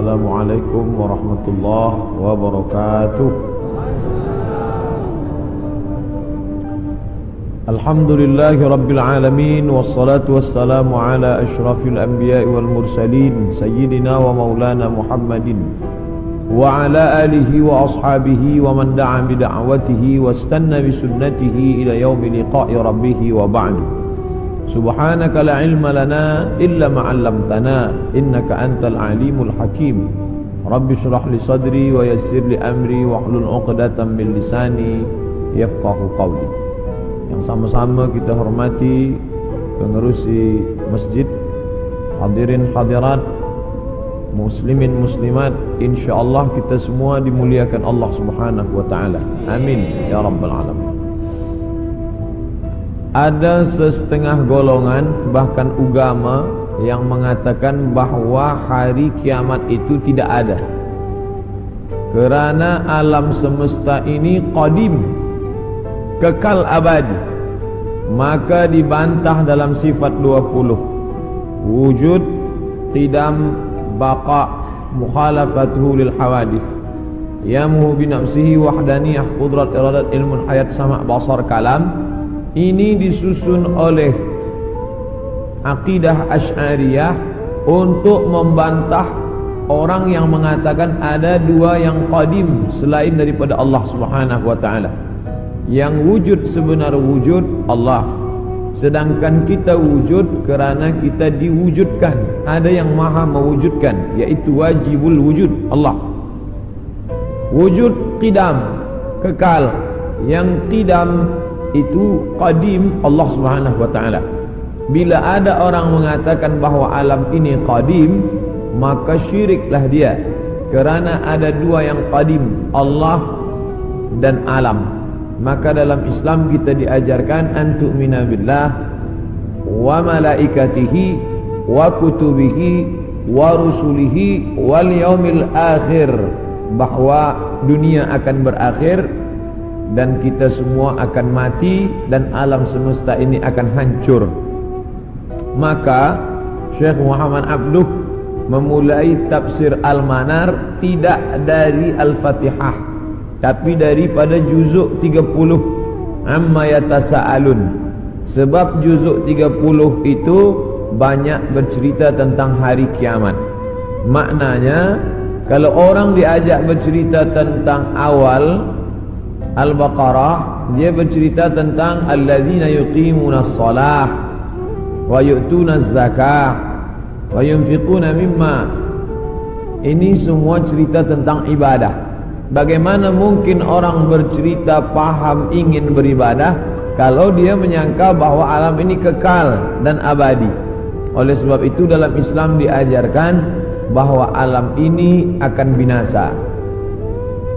Assalamualaikum warahmatullahi wabarakatuh. Alhamdulillahi rabbil alamin, wassalatu wassalamu ala ashrafil anbiya'i wal mursalin, sayyidina wa maulana Muhammadin wa ala alihi wa ashabihi wa man da'a bi da'watihi wastanna bi sunnatihi ila yaumi liqa'i rabbih wa ba'du. Subhanaka la ilma lana illa ma 'allamtana innaka antal alimul hakim. Rabbi shrah li sadri wa yassir li amri wa hlul 'uqdatam min lisani yafqahu qawli. Yang sama-sama kita hormati pengerusi masjid, hadirin hadirat, muslimin muslimat, insyaallah kita semua dimuliakan Allah Subhanahu wa taala. Amin ya rabbal alamin. Ada setengah golongan bahkan agama yang mengatakan bahawa hari kiamat itu tidak ada, kerana alam semesta ini qadim, kekal abadi. Maka dibantah dalam sifat 20, wujud, qidam, baqa, mukhalafatuhu lil hawadis, yamuhu binafsihi, wahdaniyah, qudrat, iradat, ilmun, hayat, sama', basar, kalam. Ini disusun oleh akidah Asy'ariyah untuk membantah orang yang mengatakan ada dua yang qadim selain daripada Allah Subhanahu wa taala. Yang wujud sebenar wujud Allah, sedangkan kita wujud kerana kita diwujudkan. Ada yang maha mewujudkan, yaitu wajibul wujud Allah. Wujud qidam, kekal. Yang qidam itu qadim Allah Subhanahu wa taala. Bila ada orang mengatakan bahawa alam ini qadim, maka syiriklah dia, kerana ada dua yang qadim, Allah dan alam. Maka dalam Islam kita diajarkan an tu'mina billah wa malaikatihi wa kutubihi wa rusulihi wal yaumil akhir, bahawa dunia akan berakhir dan kita semua akan mati dan alam semesta ini akan hancur. Maka Syekh Muhammad Abduh memulai tafsir Al-Manar tidak dari Al-Fatihah, tapi daripada juzuk 30 Amma Yatasa'alun. Sebab juzuk 30 itu banyak bercerita tentang hari kiamat. Maknanya kalau orang diajak bercerita tentang awal Al-Baqarah, dia bercerita tentang alladzina yuqimunas shalah wa yu'tunaz zakah wa yunfiquna mimma. Ini semua cerita tentang ibadah. Bagaimana mungkin orang bercerita paham ingin beribadah kalau dia menyangka bahawa alam ini kekal dan abadi? Oleh sebab itu dalam Islam diajarkan bahawa alam ini akan binasa.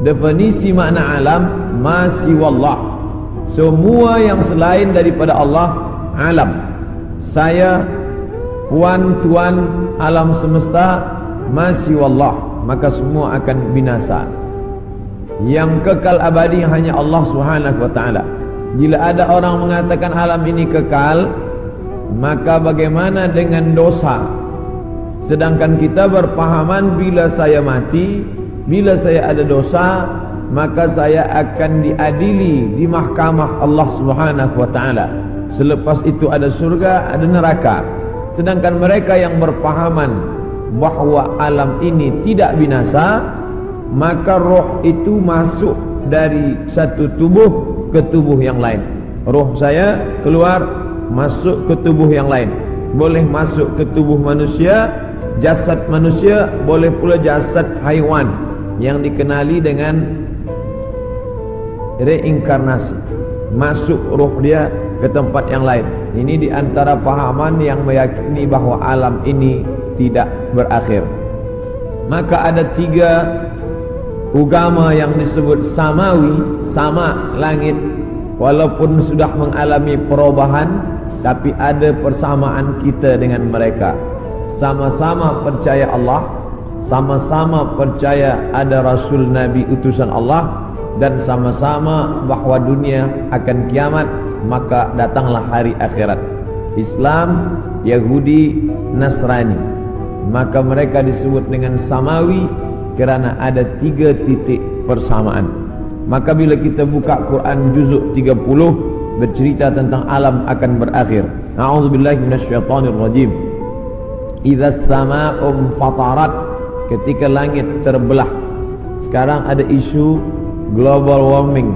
Definisi makna alam, ma siwallah, semua yang selain daripada Allah alam. Saya, puan, tuan, alam semesta, ma siwallah, maka semua akan binasa. Yang kekal abadi hanya Allah Subhanahu wa taala. Bila ada orang mengatakan alam ini kekal, maka bagaimana dengan dosa? Sedangkan kita berpahaman bila saya mati, bila saya ada dosa, maka saya akan diadili di mahkamah Allah Subhanahu wa taala. Selepas itu ada surga, ada neraka. Sedangkan mereka yang berpahaman bahawa alam ini tidak binasa, maka roh itu masuk dari satu tubuh ke tubuh yang lain. Roh saya keluar masuk ke tubuh yang lain. Boleh masuk ke tubuh manusia, jasad manusia, boleh pula jasad haiwan yang dikenali dengan reinkarnasi. Masuk roh dia ke tempat yang lain. Ini di antara pahaman yang meyakini bahawa alam ini tidak berakhir. Maka ada tiga agama yang disebut samawi, sama langit, walaupun sudah mengalami perubahan, tapi ada persamaan kita dengan mereka. Sama-sama percaya Allah, sama-sama percaya ada Rasul Nabi utusan Allah, dan sama-sama bahawa dunia akan kiamat, maka datanglah hari akhirat. Islam, Yahudi, Nasrani. maka mereka disebut dengan samawi kerana ada 3 titik persamaan. Maka bila kita buka Quran juzuk 30 bercerita tentang alam akan berakhir. A'udzubillahi minasyaitonirrajim. Idza as-samaa'u fatarat, ketika langit terbelah. Sekarang ada isu global warming,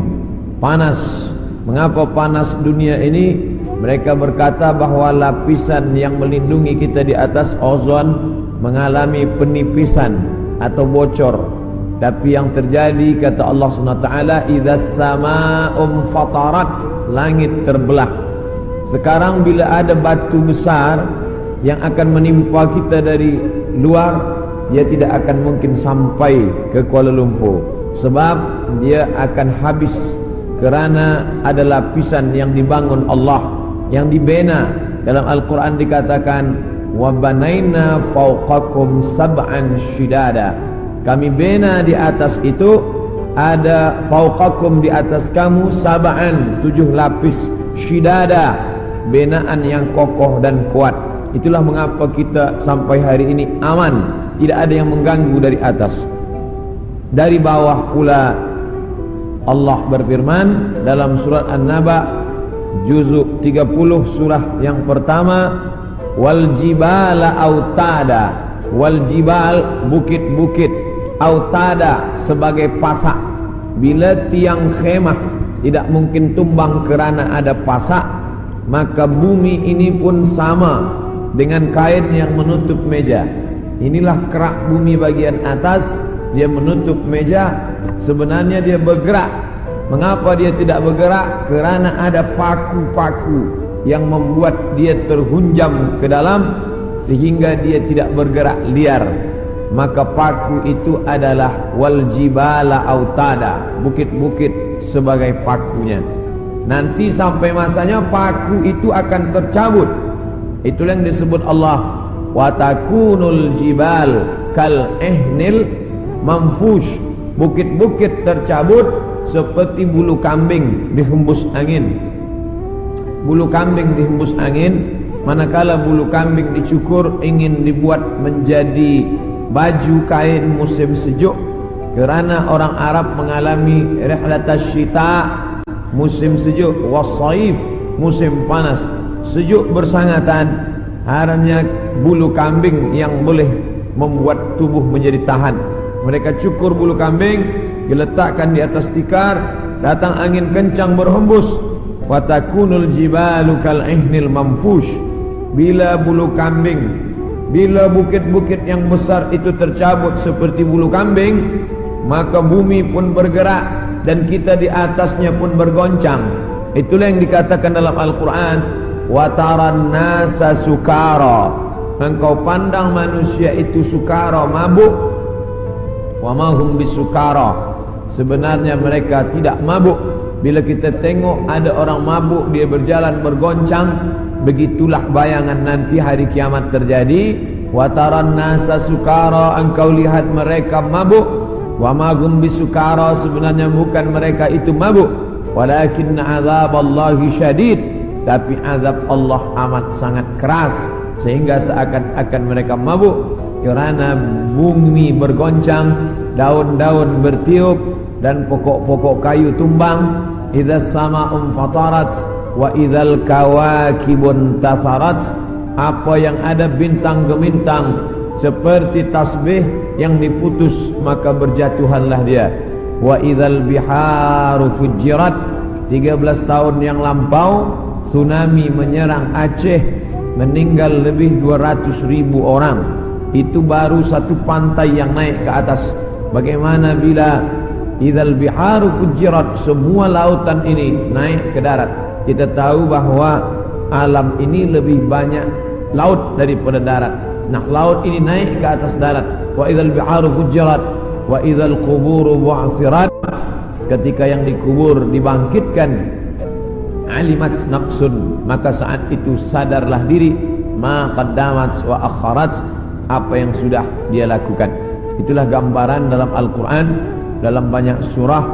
panas. Mengapa panas dunia ini? Mereka berkata bahawa lapisan yang melindungi kita di atas ozon mengalami penipisan atau bocor. Tapi yang terjadi, kata Allah SWT, idza as-samaa'u fatarat, langit terbelah. Sekarang bila ada batu besar yang akan menimpa kita dari luar, dia tidak akan mungkin sampai ke Kuala Lumpur, sebab dia akan habis kerana ada lapisan yang dibangun Allah, yang dibina. Dalam Al-Quran dikatakan wa banaina fawqakum sab'an shidada, kami bina di atas itu, ada fawqakum di atas kamu, sab'an 7 lapis, shidada binaan yang kokoh dan kuat. Itulah mengapa kita sampai hari ini aman, tidak ada yang mengganggu dari atas. Dari bawah pula Allah berfirman dalam surat An-Naba juzuk 30 surah yang pertama, wal jibala autada, wal jibal bukit-bukit, autada sebagai pasak. Bila tiang khemah tidak mungkin tumbang kerana ada pasak, maka bumi ini pun sama dengan kain yang menutup meja. Inilah kerak bumi bagian atas, dia menutup meja. Sebenarnya dia bergerak. Mengapa dia tidak bergerak? Kerana ada paku-paku yang membuat dia terhunjam ke dalam sehingga dia tidak bergerak liar. Maka paku itu adalah wal jibala autada, bukit-bukit sebagai pakunya. Nanti sampai masanya paku itu akan tercabut. Itulah yang disebut Allah wa takunul jibal kal ihnil manfush, bukit-bukit tercabut seperti bulu kambing dihembus angin. Bulu kambing dihembus angin, manakala bulu kambing dicukur ingin dibuat menjadi baju kain musim sejuk. Kerana orang Arab mengalami rihlatas syita, musim sejuk, wasaif, musim panas. Sejuk bersangatan, hanya bulu kambing yang boleh membuat tubuh menjadi tahan. Mereka cukur bulu kambing, diletakkan di atas tikar, datang angin kencang berhembus. Wa takunul jibalu kal ihnil manfush. Bila bulu kambing, bila bukit-bukit yang besar itu tercabut seperti bulu kambing, maka bumi pun bergerak dan kita di atasnya pun bergoncang. Itulah yang dikatakan dalam Al-Quran, wa taran nasa sukara, engkau pandang manusia itu sukara, mabuk. Wa ma hum bisukara, sebenarnya mereka tidak mabuk. Bila kita tengok ada orang mabuk, dia berjalan bergoncang, begitulah bayangan nanti hari kiamat terjadi. Wa taran nasa sukara, engkau lihat mereka mabuk. Wa ma hum bisukara, sebenarnya bukan mereka itu mabuk. Walakinna azaballahi syadid, tapi azab Allah amat sangat keras, sehingga seakan-akan mereka mabuk. Kerana bumi bergoncang, daun-daun bertiup dan pokok-pokok kayu tumbang. Idza sama'un fatarat wa idzal kawakibun tasarat, apa yang ada bintang gemintang seperti tasbih yang diputus, maka berjatuhanlah dia. Wa idzal biharu fujirat, 13 tahun yang lampau tsunami menyerang Aceh, meninggal lebih 200.000 orang. Itu baru satu pantai yang naik ke atas. Bagaimana bila idzal biharu fujirat, semua lautan ini naik ke darat? Kita tahu bahawa alam ini lebih banyak laut daripada darat. Nah, laut ini naik ke atas darat. Wa idzal biharu fujirat wa idzal quburu bu'thirat, ketika yang dikubur dibangkitkan, alimat naqsun, maka saat itu sadarlah diri, ma qaddamat wa akharat, apa yang sudah dia lakukan. Itulah gambaran dalam Al-Quran dalam banyak surah.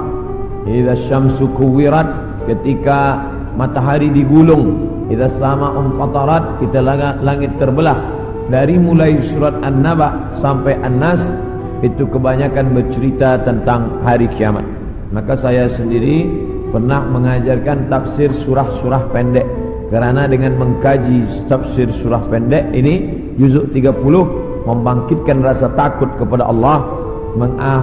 Idza syamsu kuwirat, ketika matahari digulung. Idza sama'un fatarat, kita langit terbelah. dari mulai surat An-Naba sampai An-Nas itu kebanyakan bercerita tentang hari kiamat. Maka saya sendiri pernah mengajarkan tafsir surah-surah pendek, kerana dengan mengkaji tafsir surah pendek ini juzuk 30 membangkitkan rasa takut kepada Allah,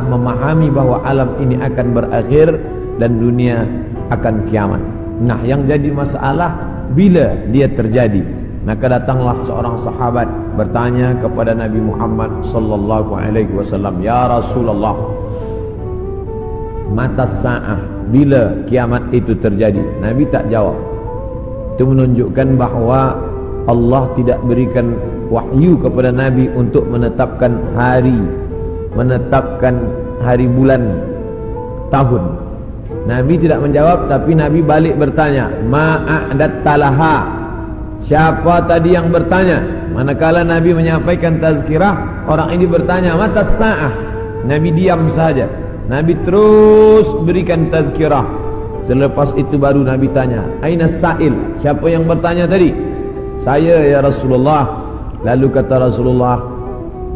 memahami bahawa alam ini akan berakhir dan dunia akan kiamat. Nah, yang jadi masalah bila dia terjadi. Maka datanglah seorang sahabat bertanya kepada Nabi Muhammad sallallahu alaihi wasallam, "Ya Rasulullah, mata sa'ah, bila kiamat itu terjadi?" Nabi tak jawab. Itu menunjukkan bahawa Allah tidak berikan wahyu kepada Nabi untuk menetapkan hari, bulan, tahun. Nabi tidak menjawab, tapi Nabi balik bertanya, "Ma'adatta laha?" Siapa tadi yang bertanya? Manakala Nabi menyampaikan tazkirah, orang ini bertanya, "Mata sa'ah?" Nabi diam saja. Nabi terus berikan tazkirah. Selepas itu baru Nabi tanya, "Aina sa'il?" Siapa yang bertanya tadi? "Saya ya Rasulullah." Lalu kata Rasulullah,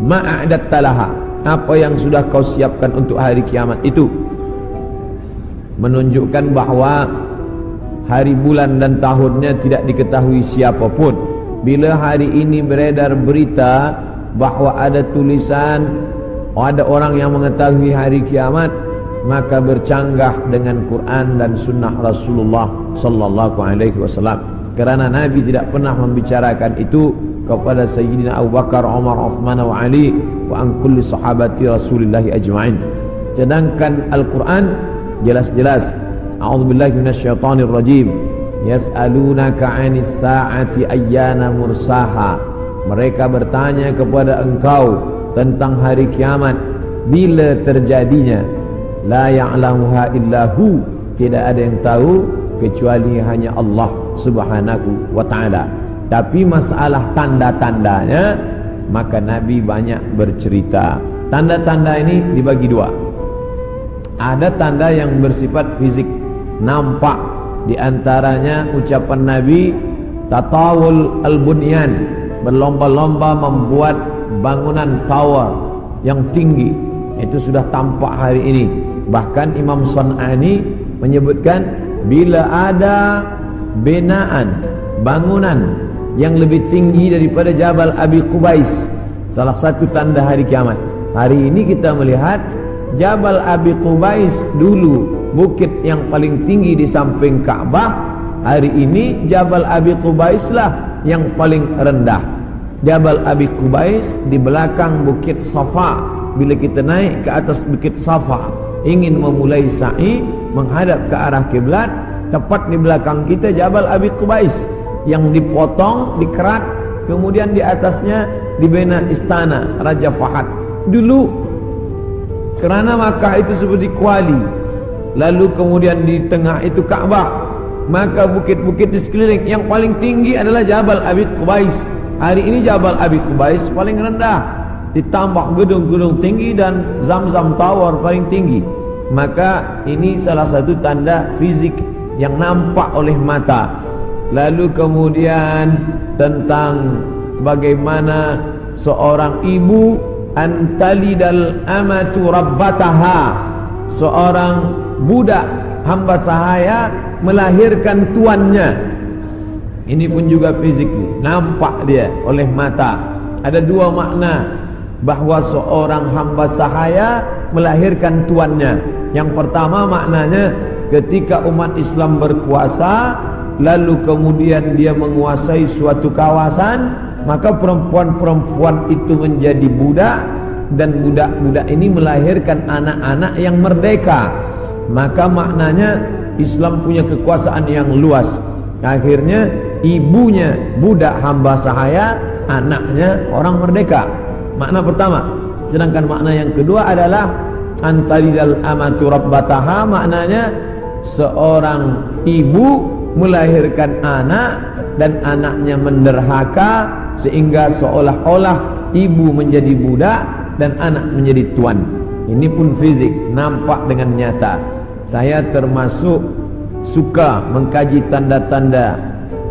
"Ma'adatta laha?" Apa yang sudah kau siapkan untuk hari kiamat itu? Menunjukkan bahawa hari, bulan dan tahunnya tidak diketahui siapapun. Bila hari ini beredar berita bahawa ada tulisan ada orang yang mengetahui hari kiamat, maka bercanggah dengan Quran dan sunnah Rasulullah sallallahu alaihi wasallam. Kerana Nabi tidak pernah membicarakan itu kepada Sayyidina Abu Bakar, Umar, Uthman wa Ali wa an kulli sahabati Rasulillah ajma'in. Sedangkan Al-Quran jelas-jelas, a'udzubillahi minasyaitonir rajim, yas'alunaka 'anis sa'ati ayyana mursaha. Mereka bertanya kepada engkau tentang hari kiamat, bila terjadinya. La ya'lamuha illahu, tidak ada yang tahu kecuali hanya Allah Subhanahu wa ta'ala. Tapi masalah tanda-tandanya, maka Nabi banyak bercerita. Tanda-tanda ini dibagi dua. Ada tanda yang bersifat fisik, nampak. Di antaranya ucapan Nabi, tatawul al-bunyan, berlomba-lomba membuat bangunan tower yang tinggi. Itu sudah tampak hari ini. Bahkan Imam Sun'ani menyebutkan, bila ada binaan, bangunan yang lebih tinggi daripada Jabal Abi Qubais, salah satu tanda hari kiamat. Hari ini kita melihat Jabal Abi Qubais dulu bukit yang paling tinggi di samping Ka'bah. Hari ini Jabal Abi Qubais lah yang paling rendah. Jabal Abi Qubais di belakang bukit Safa. Bila kita naik ke atas bukit Safa, ingin memulai sa'i menghadap ke arah kiblat, tepat di belakang kita Jabal Abi Qubais yang dipotong, dikerat, kemudian di atasnya dibina istana Raja Fahad. Dulu kerana Makkah itu seperti kuali, lalu kemudian di tengah itu Ka'bah, maka bukit-bukit di sekeliling yang paling tinggi adalah Jabal Abi Qubais. Hari ini Jabal Abi Qubais paling rendah, ditambah gedung-gedung tinggi dan Zamzam Tower paling tinggi. Maka ini salah satu tanda fizik yang nampak oleh mata. Lalu kemudian tentang bagaimana seorang ibu antalidal amatu rabbataha, seorang budak hamba sahaya melahirkan tuannya. Ini pun juga fizik, nampak dia oleh mata. Ada dua makna bahawa seorang hamba sahaya melahirkan tuannya. Yang pertama maknanya ketika umat Islam berkuasa, lalu kemudian dia menguasai suatu kawasan, maka perempuan-perempuan itu menjadi budak, dan budak-budak ini melahirkan anak-anak yang merdeka. Maka maknanya Islam punya kekuasaan yang luas. Akhirnya ibunya budak hamba sahaya, anaknya orang merdeka. Makna pertama. Sedangkan makna yang kedua adalah antalidal amatu rabbataha, maknanya seorang ibu melahirkan anak dan anaknya menderhaka, sehingga seolah-olah ibu menjadi budak dan anak menjadi tuan. Ini pun fizik, nampak dengan nyata. Saya termasuk suka mengkaji tanda-tanda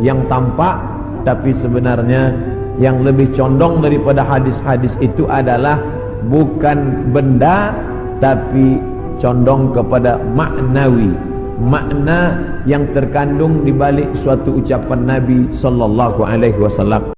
yang tampak, tapi sebenarnya yang lebih condong daripada hadis-hadis itu adalah bukan benda, tapi condong kepada maknawi, makna yang terkandung di balik suatu ucapan Nabi sallallahu alaihi wasallam.